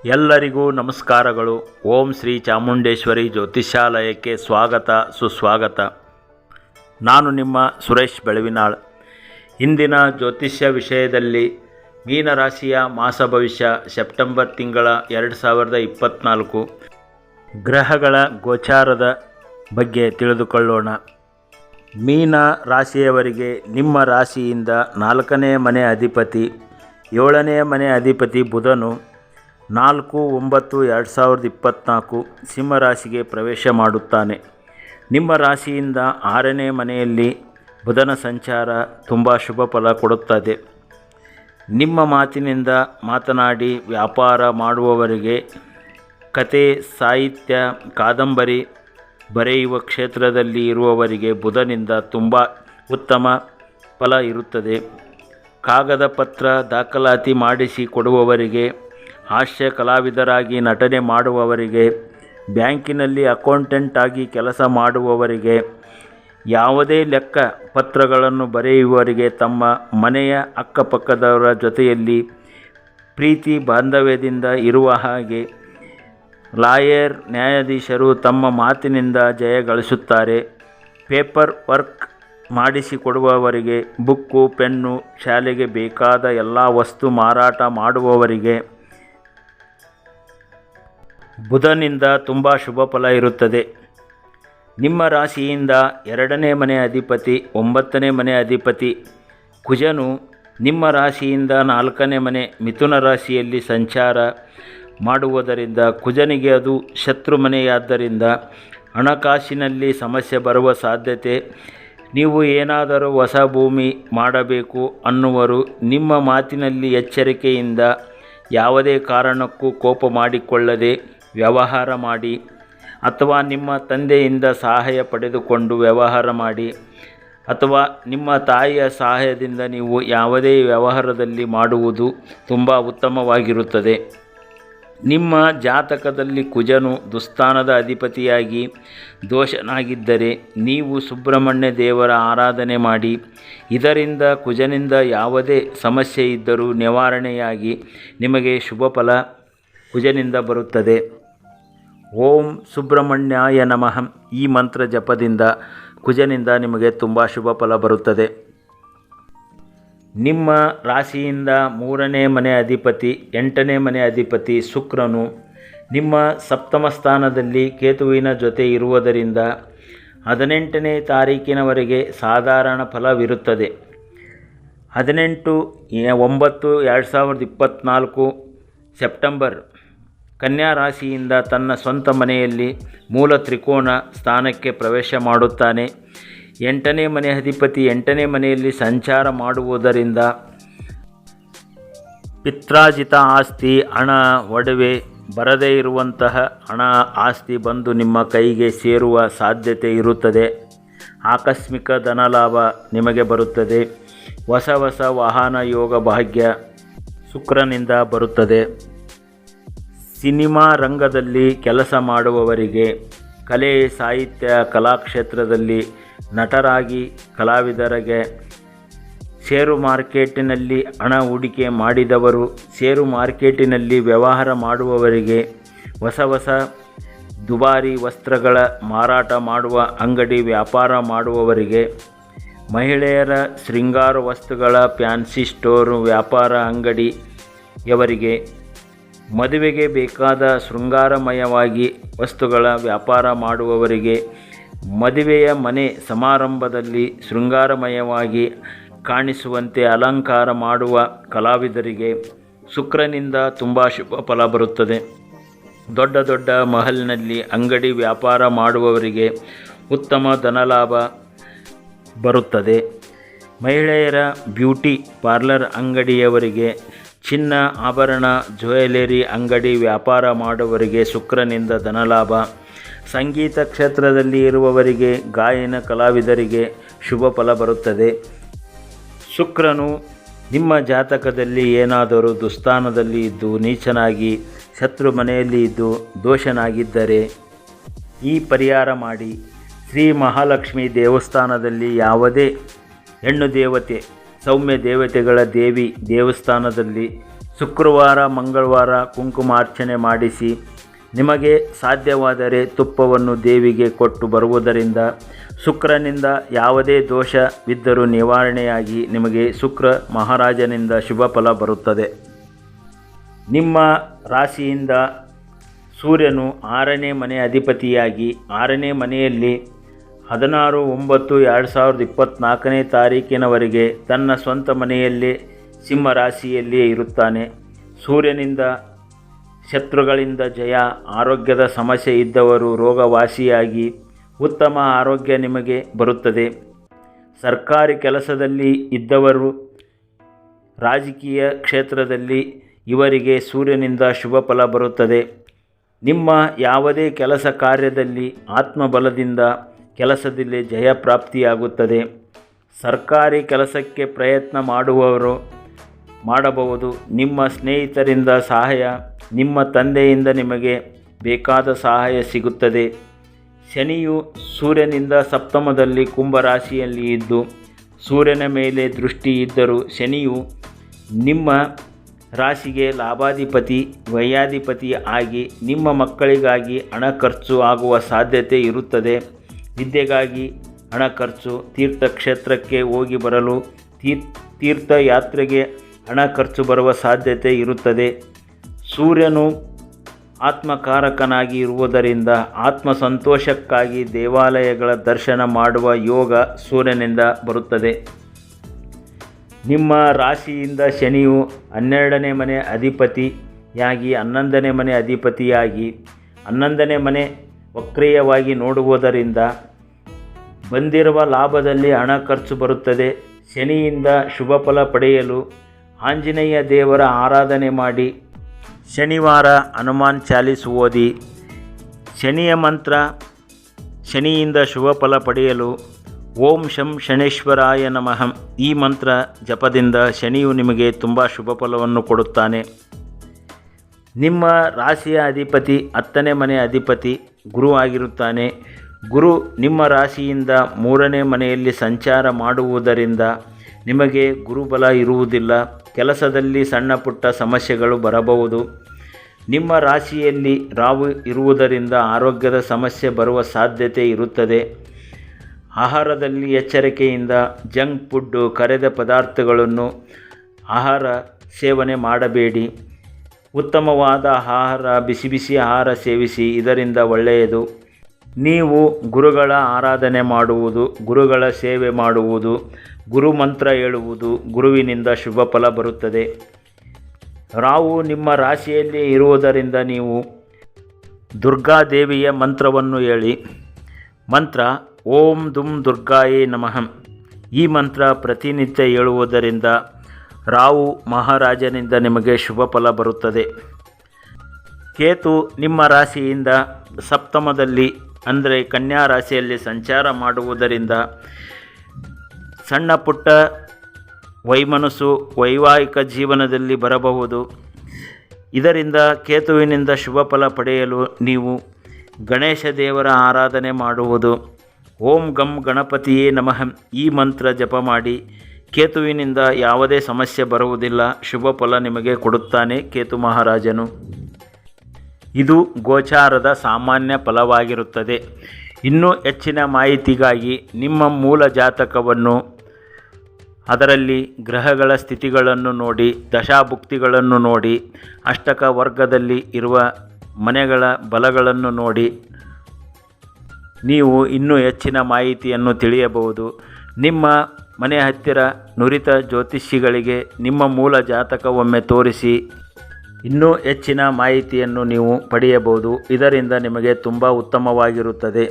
ಎಲ್ಲರಿಗೂ ನಮಸ್ಕಾರಗಳು. ಓಂ ಶ್ರೀ ಚಾಮುಂಡೇಶ್ವರಿ ಜ್ಯೋತಿಷ್ಯಾಲಯಕ್ಕೆ ಸ್ವಾಗತ ಸುಸ್ವಾಗತ. ನಾನು ನಿಮ್ಮ ಸುರೇಶ್ ಬೆಳವಿನಾಳ್. ಇಂದಿನ ಜ್ಯೋತಿಷ್ಯ ವಿಷಯದಲ್ಲಿ ಮೀನರಾಶಿಯ ಮಾಸ ಭವಿಷ್ಯ ಸೆಪ್ಟೆಂಬರ್ ತಿಂಗಳ 2024 ಗ್ರಹಗಳ ಗೋಚಾರದ ಬಗ್ಗೆ ತಿಳಿದುಕೊಳ್ಳೋಣ. ಮೀನ ರಾಶಿಯವರಿಗೆ ನಿಮ್ಮ ರಾಶಿಯಿಂದ 4ನೇ ಮನೆ ಅಧಿಪತಿ 7ನೇ ಮನೆ ಅಧಿಪತಿ ಬುಧನು 4/9/2024 ಸಿಂಹರಾಶಿಗೆ ಪ್ರವೇಶ ಮಾಡುತ್ತಾನೆ. ನಿಮ್ಮ ರಾಶಿಯಿಂದ 6ನೇ ಮನೆಯಲ್ಲಿ ಬುಧನ ಸಂಚಾರ ತುಂಬ ಶುಭ ಫಲ ಕೊಡುತ್ತದೆ. ನಿಮ್ಮ ಮಾತಿನಿಂದ ಮಾತನಾಡಿ ವ್ಯಾಪಾರ ಮಾಡುವವರಿಗೆ, ಕತೆ, ಸಾಹಿತ್ಯ, ಕಾದಂಬರಿ ಬರೆಯುವ ಕ್ಷೇತ್ರದಲ್ಲಿ ಇರುವವರಿಗೆ ಬುಧನಿಂದ ತುಂಬ ಉತ್ತಮ ಫಲ ಇರುತ್ತದೆ. ಕಾಗದ ಪತ್ರ ದಾಖಲಾತಿ ಮಾಡಿಸಿ ಕೊಡುವವರಿಗೆ, ಹಾಸ್ಯ ಕಲಾವಿದರಾಗಿ ನಟನೆ ಮಾಡುವವರಿಗೆ, ಬ್ಯಾಂಕಿನಲ್ಲಿ ಅಕೌಂಟೆಂಟ್ ಆಗಿ ಕೆಲಸ ಮಾಡುವವರಿಗೆ, ಯಾವುದೇ ಲೆಕ್ಕ ಪತ್ರಗಳನ್ನು ಬರೆಯುವವರಿಗೆ, ತಮ್ಮ ಮನೆಯ ಅಕ್ಕಪಕ್ಕದವರ ಜೊತೆಯಲ್ಲಿ ಪ್ರೀತಿ ಬಾಂಧವ್ಯದಿಂದ ಇರುವ ಹಾಗೆ, ಲಾಯರ್ ನ್ಯಾಯಾಧೀಶರು ತಮ್ಮ ಮಾತಿನಿಂದ ಜಯ ಗಳಿಸುತ್ತಾರೆ. ಪೇಪರ್ ವರ್ಕ್ ಮಾಡಿಸಿಕೊಡುವವರಿಗೆ, ಬುಕ್ಕು, ಪೆನ್ನು, ಶಾಲೆಗೆ ಬೇಕಾದ ಎಲ್ಲ ವಸ್ತು ಮಾರಾಟ ಮಾಡುವವರಿಗೆ ಬುಧನಿಂದ ತುಂಬ ಶುಭ ಫಲ ಇರುತ್ತದೆ. ನಿಮ್ಮ ರಾಶಿಯಿಂದ 2ನೇ ಮನೆ ಅಧಿಪತಿ 9ನೇ ಮನೆ ಅಧಿಪತಿ ಕುಜನು ನಿಮ್ಮ ರಾಶಿಯಿಂದ 4ನೇ ಮನೆ ಮಿಥುನ ರಾಶಿಯಲ್ಲಿ ಸಂಚಾರ ಮಾಡುವುದರಿಂದ ಕುಜನಿಗೆ ಅದು ಶತ್ರು ಮನೆಯಾದ್ದರಿಂದ ಹಣಕಾಸಿನಲ್ಲಿ ಸಮಸ್ಯೆ ಬರುವ ಸಾಧ್ಯತೆ. ನೀವು ಏನಾದರೂ ಹೊಸ ಭೂಮಿ ಮಾಡಬೇಕು ಅನ್ನುವರು ನಿಮ್ಮ ಮಾತಿನಲ್ಲಿ ಎಚ್ಚರಿಕೆಯಿಂದ ಯಾವುದೇ ಕಾರಣಕ್ಕೂ ಕೋಪ ಮಾಡಿಕೊಳ್ಳದೆ ವ್ಯವಹಾರ ಮಾಡಿ, ಅಥವಾ ನಿಮ್ಮ ತಂದೆಯಿಂದ ಸಹಾಯ ಪಡೆದುಕೊಂಡು ವ್ಯವಹಾರ ಮಾಡಿ, ಅಥವಾ ನಿಮ್ಮ ತಾಯಿಯ ಸಹಾಯದಿಂದ ನೀವು ಯಾವುದೇ ವ್ಯವಹಾರದಲ್ಲಿ ಮಾಡುವುದು ತುಂಬ ಉತ್ತಮವಾಗಿರುತ್ತದೆ. ನಿಮ್ಮ ಜಾತಕದಲ್ಲಿ ಕುಜನು ದುಸ್ಥಾನದ ಅಧಿಪತಿಯಾಗಿ ದೋಷನಾಗಿದ್ದರೆ ನೀವು ಸುಬ್ರಹ್ಮಣ್ಯ ದೇವರ ಆರಾಧನೆ ಮಾಡಿ. ಇದರಿಂದ ಕುಜನಿಂದ ಯಾವುದೇ ಸಮಸ್ಯೆ ಇದ್ದರೂ ನಿವಾರಣೆಯಾಗಿ ನಿಮಗೆ ಶುಭ ಫಲ ಕುಜನಿಂದ ಬರುತ್ತದೆ. ಓಂ ಸುಬ್ರಹ್ಮಣ್ಯಾಯ ನಮಃ ಈ ಮಂತ್ರ ಜಪದಿಂದ ಕುಜನಿಂದ ನಿಮಗೆ ತುಂಬ ಶುಭ ಫಲ ಬರುತ್ತದೆ. ನಿಮ್ಮ ರಾಶಿಯಿಂದ 3ನೇ ಮನೆ ಅಧಿಪತಿ 8ನೇ ಮನೆ ಅಧಿಪತಿ ಶುಕ್ರನು ನಿಮ್ಮ ಸಪ್ತಮ ಸ್ಥಾನದಲ್ಲಿ ಕೇತುವಿನ ಜೊತೆ ಇರುವುದರಿಂದ 18ನೇ ತಾರೀಕಿನವರೆಗೆ ಸಾಧಾರಣ ಫಲವಿರುತ್ತದೆ. 18/9/2024 ಸೆಪ್ಟೆಂಬರ್ ಕನ್ಯಾ ರಾಶಿಯಿಂದ ತನ್ನ ಸ್ವಂತ ಮನೆಯಲ್ಲಿ ಮೂಲ ತ್ರಿಕೋನ ಸ್ಥಾನಕ್ಕೆ ಪ್ರವೇಶ ಮಾಡುತ್ತಾನೆ. 8ನೇ ಮನೆ ಅಧಿಪತಿ 8ನೇ ಮನೆಯಲ್ಲಿ ಸಂಚಾರ ಮಾಡುವುದರಿಂದ ಪಿತ್ರಾರ್ಜಿತ ಆಸ್ತಿ, ಹಣ, ಒಡವೆ, ಬರದೇ ಇರುವಂತಹ ಹಣ, ಆಸ್ತಿ ಬಂದು ನಿಮ್ಮ ಕೈಗೆ ಸೇರುವ ಸಾಧ್ಯತೆ ಇರುತ್ತದೆ. ಆಕಸ್ಮಿಕ ಧನಲಾಭ ನಿಮಗೆ ಬರುತ್ತದೆ. ಹೊಸ ವಾಹನ ಯೋಗ ಭಾಗ್ಯ ಶುಕ್ರನಿಂದ ಬರುತ್ತದೆ. ಸಿನಿಮಾ ರಂಗದಲ್ಲಿ ಕೆಲಸ ಮಾಡುವವರಿಗೆ, ಕಲೆ, ಸಾಹಿತ್ಯ, ಕಲಾಕ್ಷೇತ್ರದಲ್ಲಿ ನಟರಾಗಿ ಕಲಾವಿದರಿಗೆ, ಷೇರು ಮಾರ್ಕೆಟಿನಲ್ಲಿ ಹಣ ಹೂಡಿಕೆ ಮಾಡಿದವರು, ಷೇರು ಮಾರ್ಕೆಟಿನಲ್ಲಿ ವ್ಯವಹಾರ ಮಾಡುವವರಿಗೆ, ಹೊಸ ದುಬಾರಿ ವಸ್ತ್ರಗಳ ಮಾರಾಟ ಮಾಡುವ ಅಂಗಡಿ ವ್ಯಾಪಾರ ಮಾಡುವವರಿಗೆ, ಮಹಿಳೆಯರ ಶೃಂಗಾರ ವಸ್ತುಗಳ ಫ್ಯಾನ್ಸಿ ಸ್ಟೋರು ವ್ಯಾಪಾರ ಅಂಗಡಿಯವರಿಗೆ, ಮದುವೆಗೆ ಬೇಕಾದ ಶೃಂಗಾರಮಯವಾಗಿ ವಸ್ತುಗಳ ವ್ಯಾಪಾರ ಮಾಡುವವರಿಗೆ, ಮದುವೆಯ ಮನೆ ಸಮಾರಂಭದಲ್ಲಿ ಶೃಂಗಾರಮಯವಾಗಿ ಕಾಣಿಸುವಂತೆ ಅಲಂಕಾರ ಮಾಡುವ ಕಲಾವಿದರಿಗೆ ಶುಕ್ರನಿಂದ ತುಂಬ ಶುಭ ಫಲ ಬರುತ್ತದೆ. ದೊಡ್ಡ ಮಹಲ್ನಲ್ಲಿ ಅಂಗಡಿ ವ್ಯಾಪಾರ ಮಾಡುವವರಿಗೆ ಉತ್ತಮ ಧನಲಾಭ ಬರುತ್ತದೆ. ಮಹಿಳೆಯರ ಬ್ಯೂಟಿ ಪಾರ್ಲರ್ ಅಂಗಡಿಯವರಿಗೆ, ಚಿನ್ನ, ಆಭರಣ, ಜ್ಯುವೆಲರಿ ಅಂಗಡಿ ವ್ಯಾಪಾರ ಮಾಡುವವರಿಗೆ ಶುಕ್ರನಿಂದ ಧನಲಾಭ. ಸಂಗೀತ ಕ್ಷೇತ್ರದಲ್ಲಿ ಇರುವವರಿಗೆ, ಗಾಯನ ಕಲಾವಿದರಿಗೆ ಶುಭ ಫಲ ಬರುತ್ತದೆ. ಶುಕ್ರನು ನಿಮ್ಮ ಜಾತಕದಲ್ಲಿ ಏನಾದರೂ ದುಸ್ಥಾನದಲ್ಲಿ ಇದ್ದು, ನೀಚನಾಗಿ ಶತ್ರು ಮನೆಯಲ್ಲಿ ಇದ್ದು ದೋಷನಾಗಿದ್ದರೆ ಈ ಪರಿಹಾರ ಮಾಡಿ. ಶ್ರೀ ಮಹಾಲಕ್ಷ್ಮಿ ದೇವಸ್ಥಾನದಲ್ಲಿ ಯಾವುದೇ ಹೆಣ್ಣು ದೇವತೆ, ಸೌಮ್ಯ ದೇವತೆಗಳ ದೇವಿ ದೇವಸ್ಥಾನದಲ್ಲಿ ಶುಕ್ರವಾರ ಮಂಗಳವಾರ ಕುಂಕುಮಾರ್ಚನೆ ಮಾಡಿಸಿ ನಿಮಗೆ ಸಾಧ್ಯವಾದರೆ ತುಪ್ಪವನ್ನು ದೇವಿಗೆ ಕೊಟ್ಟು ಬರುವುದರಿಂದ ಶುಕ್ರನಿಂದ ಯಾವುದೇ ದೋಷವಿದ್ದರೂ ನಿವಾರಣೆಯಾಗಿ ನಿಮಗೆ ಶುಕ್ರ ಮಹಾರಾಜನಿಂದ ಶುಭ ಫಲ ಬರುತ್ತದೆ. ನಿಮ್ಮ ರಾಶಿಯಿಂದ ಸೂರ್ಯನು 6ನೇ ಮನೆ ಅಧಿಪತಿಯಾಗಿ 6ನೇ ಮನೆಯಲ್ಲಿ 16/9/2024 ತಾರೀಕಿನವರೆಗೆ ತನ್ನ ಸ್ವಂತ ಮನೆಯಲ್ಲೇ ಸಿಂಹ ರಾಶಿಯಲ್ಲಿಯೇ ಇರುತ್ತಾನೆ. ಸೂರ್ಯನಿಂದ ಶತ್ರುಗಳಿಂದ ಜಯ, ಆರೋಗ್ಯದ ಸಮಸ್ಯೆ ಇದ್ದವರು ರೋಗವಾಸಿಯಾಗಿ ಉತ್ತಮ ಆರೋಗ್ಯ ನಿಮಗೆ ಬರುತ್ತದೆ. ಸರ್ಕಾರಿ ಕೆಲಸದಲ್ಲಿ ಇದ್ದವರು, ರಾಜಕೀಯ ಕ್ಷೇತ್ರದಲ್ಲಿ ಇವರಿಗೆ ಸೂರ್ಯನಿಂದ ಶುಭ ಫಲ ಬರುತ್ತದೆ. ನಿಮ್ಮ ಯಾವುದೇ ಕೆಲಸ ಕಾರ್ಯದಲ್ಲಿ ಆತ್ಮಬಲದಿಂದ ಕೆಲಸದಲ್ಲಿ ಜಯ ಪ್ರಾಪ್ತಿಯಾಗುತ್ತದೆ. ಸರ್ಕಾರಿ ಕೆಲಸಕ್ಕೆ ಪ್ರಯತ್ನ ಮಾಡುವವರು ಮಾಡಬಹುದು. ನಿಮ್ಮ ಸ್ನೇಹಿತರಿಂದ ಸಹಾಯ, ನಿಮ್ಮ ತಂದೆಯಿಂದ ನಿಮಗೆ ಬೇಕಾದ ಸಹಾಯ ಸಿಗುತ್ತದೆ. ಶನಿಯು ಸೂರ್ಯನಿಂದ ಸಪ್ತಮದಲ್ಲಿ ಕುಂಭರಾಶಿಯಲ್ಲಿ ಇದ್ದು ಸೂರ್ಯನ ಮೇಲೆ ದೃಷ್ಟಿ ಇದ್ದರೂ ಶನಿಯು ನಿಮ್ಮ ರಾಶಿಗೆ ಲಾಭಾಧಿಪತಿ ವ್ಯಯಾಧಿಪತಿ ಆಗಿ ನಿಮ್ಮ ಮಕ್ಕಳಿಗಾಗಿ ಹಣ ಖರ್ಚು ಆಗುವ ಸಾಧ್ಯತೆ ಇರುತ್ತದೆ. ವಿದ್ಯೆಗಾಗಿ ಹಣ ಖರ್ಚು, ತೀರ್ಥಕ್ಷೇತ್ರಕ್ಕೆ ಹೋಗಿ ಬರಲು, ತೀರ್ಥಯಾತ್ರೆಗೆ ಹಣ ಖರ್ಚು ಬರುವ ಸಾಧ್ಯತೆ ಇರುತ್ತದೆ. ಸೂರ್ಯನು ಆತ್ಮಕಾರಕನಾಗಿ ಇರುವುದರಿಂದ ಆತ್ಮ ಸಂತೋಷಕ್ಕಾಗಿ ದೇವಾಲಯಗಳ ದರ್ಶನ ಮಾಡುವ ಯೋಗ ಸೂರ್ಯನಿಂದ ಬರುತ್ತದೆ. ನಿಮ್ಮ ರಾಶಿಯಿಂದ ಶನಿಯು 12ನೇ ಮನೆ ಅಧಿಪತಿಯಾಗಿ 11ನೇ ಮನೆ ಅಧಿಪತಿಯಾಗಿ 11ನೇ ಮನೆ ವಕ್ರೀಯವಾಗಿ ನೋಡುವುದರಿಂದ ಬಂದಿರುವ ಲಾಭದಲ್ಲಿ ಹಣ ಖರ್ಚು ಬರುತ್ತದೆ. ಶನಿಯಿಂದ ಶುಭ ಫಲ ಪಡೆಯಲು ಆಂಜನೇಯ ದೇವರ ಆರಾಧನೆ ಮಾಡಿ, ಶನಿವಾರ ಹನುಮಾನ್ ಚಾಲೀಸ್ ಓದಿ, ಶನಿಯ ಮಂತ್ರ, ಶನಿಯಿಂದ ಶುಭ ಫಲ ಪಡೆಯಲು ಓಂ ಶಂ ಶನೇಶ್ವರಾಯ ನಮಃ ಈ ಮಂತ್ರ ಜಪದಿಂದ ಶನಿಯು ನಿಮಗೆ ತುಂಬ ಶುಭ ಫಲವನ್ನು ಕೊಡುತ್ತಾನೆ. ನಿಮ್ಮ ರಾಶಿಯ ಅಧಿಪತಿ 10ನೇ ಮನೆ ಅಧಿಪತಿ ಗುರು ಆಗಿರುತ್ತಾನೆ. ಗುರು ನಿಮ್ಮ ರಾಶಿಯಿಂದ 3ನೇ ಮನೆಯಲ್ಲಿ ಸಂಚಾರ ಮಾಡುವುದರಿಂದ ನಿಮಗೆ ಗುರುಬಲ ಇರುವುದಿಲ್ಲ. ಕೆಲಸದಲ್ಲಿ ಸಣ್ಣ ಪುಟ್ಟ ಸಮಸ್ಯೆಗಳು ಬರಬಹುದು. ನಿಮ್ಮ ರಾಶಿಯಲ್ಲಿ ರಾಹು ಇರುವುದರಿಂದ ಆರೋಗ್ಯದ ಸಮಸ್ಯೆ ಬರುವ ಸಾಧ್ಯತೆ ಇರುತ್ತದೆ. ಆಹಾರದಲ್ಲಿ ಎಚ್ಚರಿಕೆಯಿಂದ ಜಂಕ್ ಫುಡ್ಡು, ಕರೆದ ಪದಾರ್ಥಗಳನ್ನು ಆಹಾರ ಸೇವನೆ ಮಾಡಬೇಡಿ. ಉತ್ತಮವಾದ ಆಹಾರ, ಬಿಸಿ ಬಿಸಿ ಆಹಾರ ಸೇವಿಸಿ, ಇದರಿಂದ ಒಳ್ಳೆಯದು. ನೀವು ಗುರುಗಳ ಆರಾಧನೆ ಮಾಡುವುದು, ಗುರುಗಳ ಸೇವೆ ಮಾಡುವುದು, ಗುರು ಮಂತ್ರ ಹೇಳುವುದು, ಗುರುವಿನಿಂದ ಶುಭ ಫಲ ಬರುತ್ತದೆ. ರಾಹು ನಿಮ್ಮ ರಾಶಿಯಲ್ಲಿ ಇರುವುದರಿಂದ ನೀವು ದುರ್ಗಾದೇವಿಯ ಮಂತ್ರವನ್ನು ಹೇಳಿ. ಮಂತ್ರ ಓಂ ದುಂ ದುರ್ಗಾಯೇ ನಮಃ ಈ ಮಂತ್ರ ಪ್ರತಿನಿತ್ಯ ಹೇಳುವುದರಿಂದ ರಾಹು ಮಹಾರಾಜನಿಂದ ನಿಮಗೆ ಶುಭ ಫಲ ಬರುತ್ತದೆ. ಕೇತು ನಿಮ್ಮ ರಾಶಿಯಿಂದ ಸಪ್ತಮದಲ್ಲಿ ಅಂದರೆ ಕನ್ಯಾ ರಾಶಿಯಲ್ಲಿ ಸಂಚಾರ ಮಾಡುವುದರಿಂದ ಸಣ್ಣ ಪುಟ್ಟ ವೈಮನಸ್ಸು ವೈವಾಹಿಕ ಜೀವನದಲ್ಲಿ ಬರಬಹುದು. ಇದರಿಂದ ಕೇತುವಿನಿಂದ ಶುಭ ಫಲ ಪಡೆಯಲು ನೀವು ಗಣೇಶ ದೇವರ ಆರಾಧನೆ ಮಾಡುವುದು. ಓಂ ಗಂ ಗಣಪತಿಯೇ ನಮಃ ಈ ಮಂತ್ರ ಜಪ ಮಾಡಿ. ಕೇತುವಿನಿಂದ ಯಾವುದೇ ಸಮಸ್ಯೆ ಬರುವುದಿಲ್ಲ. ಶುಭ ಫಲ ನಿಮಗೆ ಕೊಡುತ್ತಾನೆ ಕೇತು ಮಹಾರಾಜನು. ಇದು ಗೋಚಾರದ ಸಾಮಾನ್ಯ ಫಲವಾಗಿರುತ್ತದೆ. ಇನ್ನೂ ಹೆಚ್ಚಿನ ಮಾಹಿತಿಗಾಗಿ ನಿಮ್ಮ ಮೂಲ ಜಾತಕವನ್ನು, ಅದರಲ್ಲಿ ಗ್ರಹಗಳ ಸ್ಥಿತಿಗಳನ್ನು ನೋಡಿ, ದಶಾಭುಕ್ತಿಗಳನ್ನು ನೋಡಿ, ಅಷ್ಟಕ ವರ್ಗದಲ್ಲಿ ಇರುವ ಮನೆಗಳ ಬಲಗಳನ್ನು ನೋಡಿ ನೀವು ಇನ್ನೂ ಹೆಚ್ಚಿನ ಮಾಹಿತಿಯನ್ನು ತಿಳಿಯಬಹುದು. ನಿಮ್ಮ ಮನೆ ಹತ್ತಿರ ನುರಿತ ಜ್ಯೋತಿಷಿಗಳಿಗೆ ನಿಮ್ಮ ಮೂಲ ಜಾತಕವೊಮ್ಮೆ ತೋರಿಸಿ ಇನ್ನೂ ಹೆಚ್ಚಿನ ಮಾಹಿತಿಯನ್ನು ನೀವು ಪಡೆಯಬಹುದು. ಇದರಿಂದ ನಿಮಗೆ ತುಂಬ ಉತ್ತಮವಾಗಿರುತ್ತದೆ.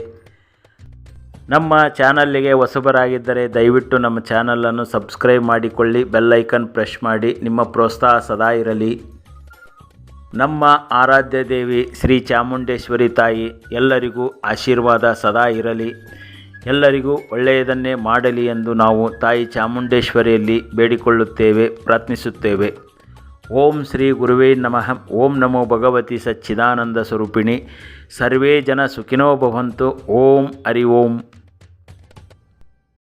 ನಮ್ಮ ಚಾನಲ್ಲಿಗೆ ಹೊಸಬರಾಗಿದ್ದರೆ ದಯವಿಟ್ಟು ನಮ್ಮ ಚಾನಲನ್ನು ಸಬ್ಸ್ಕ್ರೈಬ್ ಮಾಡಿಕೊಳ್ಳಿ, ಬೆಲ್ ಐಕನ್ ಪ್ರೆಸ್ ಮಾಡಿ. ನಿಮ್ಮ ಪ್ರೋತ್ಸಾಹ ಸದಾ ಇರಲಿ. ನಮ್ಮ ಆರಾಧ್ಯ ದೇವಿ ಶ್ರೀ ಚಾಮುಂಡೇಶ್ವರಿ ತಾಯಿ ಎಲ್ಲರಿಗೂ ಆಶೀರ್ವಾದ ಸದಾ ಇರಲಿ, ಎಲ್ಲರಿಗೂ ಒಳ್ಳೆಯದನ್ನೇ ಮಾಡಲಿ ಎಂದು ನಾವು ತಾಯಿ ಚಾಮುಂಡೇಶ್ವರಿಯಲ್ಲಿ ಬೇಡಿಕೊಳ್ಳುತ್ತೇವೆ, ಪ್ರಾರ್ಥಿಸುತ್ತೇವೆ. ಓಂ ಶ್ರೀ ಗುರುವೇ ನಮಃ. ಓಂ ನಮೋ ಭಗವತಿ ಸಚ್ಚಿದಾನಂದ ಸ್ವರೂಪಿಣಿ. ಸರ್ವೇ ಜನ ಸುಖಿನೋ ಭವಂತು. ಓಂ ಹರಿ ಓಂ.